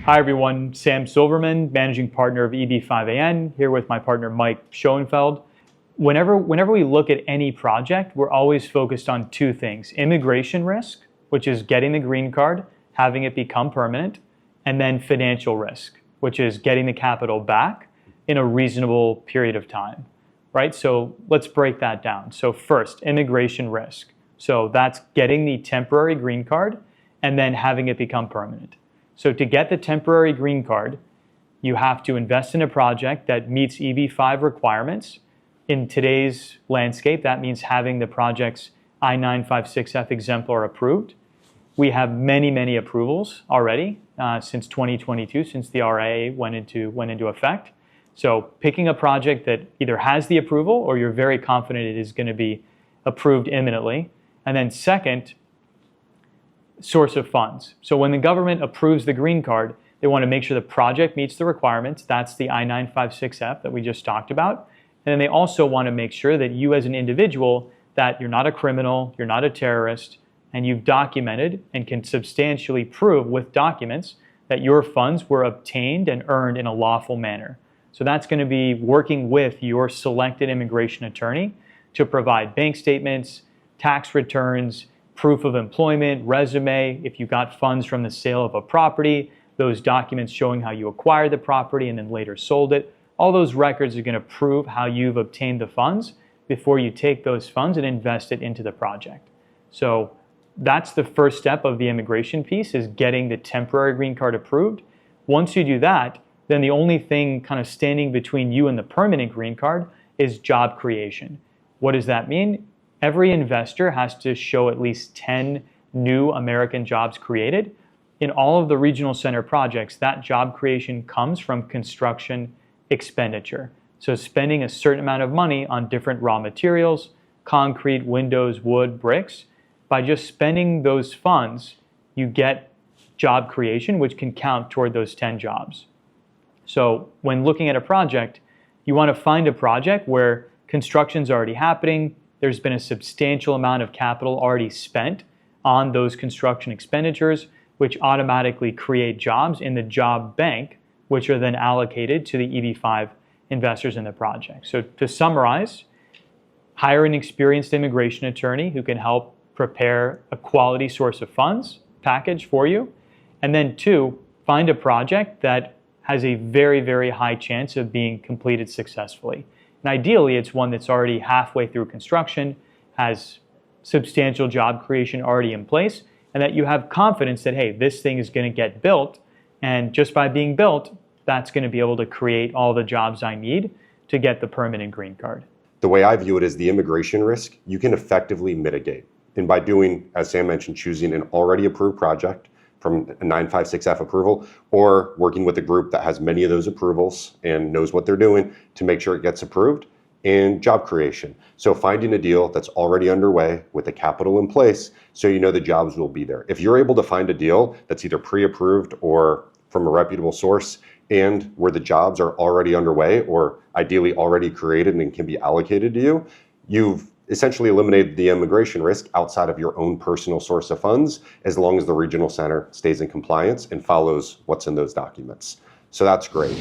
Hi everyone, Sam Silverman, managing partner of EB-5 here with my partner Mike Schoenfeld. Whenever we look at any project, we're always focused on two things: immigration risk, which is getting the green card, having it become permanent, and then financial risk, which is getting the capital back in a reasonable period of time, right? So let's break that down. So first, immigration risk. So that's getting the temporary green card and then having it become permanent. So to get the temporary green card, you have to invest in a project that meets EB-5 requirements. In today's landscape, that means having the project's I-956F exemplar approved. We have many approvals already since 2022, since the RA went into effect. So picking a project that either has the approval or you're very confident it is going to be approved imminently. And then second, source of funds. So when the government approves the green card, they want to make sure the project meets the requirements. That's the I-956F that we just talked about. And then they also want to make sure that you as an individual, that you're not a criminal, you're not a terrorist, and you've documented and can substantially prove with documents that your funds were obtained and earned in a lawful manner. So that's going to be working with your selected immigration attorney to provide bank statements, tax returns, proof of employment, resume, if you got funds from the sale of a property, those documents showing how you acquired the property and then later sold it. All those records are going to prove how you've obtained the funds before you take those funds and invest it into the project. So that's the first step of the immigration piece, is getting the temporary green card approved. Once you do that, then the only thing kind of standing between you and the permanent green card is job creation. What does that mean? Every investor has to show at least 10 new American jobs created. In all of the regional center projects, that job creation comes from construction expenditure. So spending a certain amount of money on different raw materials, concrete, windows, wood, bricks. By just spending those funds, you get job creation, which can count toward those 10 jobs. So when looking at a project, you want to find a project where construction's already happening, there's been a substantial amount of capital already spent on those construction expenditures, which automatically create jobs in the job bank, which are then allocated to the EB-5 investors in the project. So to summarize, hire an experienced immigration attorney who can help prepare a quality source of funds package for you. And then two, find a project that has a very high chance of being completed successfully. And ideally, it's one that's already halfway through construction, has substantial job creation already in place, and that you have confidence that, hey, this thing is going to get built, and just by being built, that's going to be able to create all the jobs I need to get the permanent green card. The way I view it is the immigration risk you can effectively mitigate. And by doing, as Sam mentioned, choosing an already approved project from a 956F approval, or working with a group that has many of those approvals and knows what they're doing to make sure it gets approved, and job creation. So finding a deal that's already underway with the capital in place so you know the jobs will be there. If you're able to find a deal that's either pre-approved or from a reputable source and where the jobs are already underway or ideally already created and can be allocated to you, you've essentially eliminated the immigration risk outside of your own personal source of funds, as long as the regional center stays in compliance and follows what's in those documents. So that's great.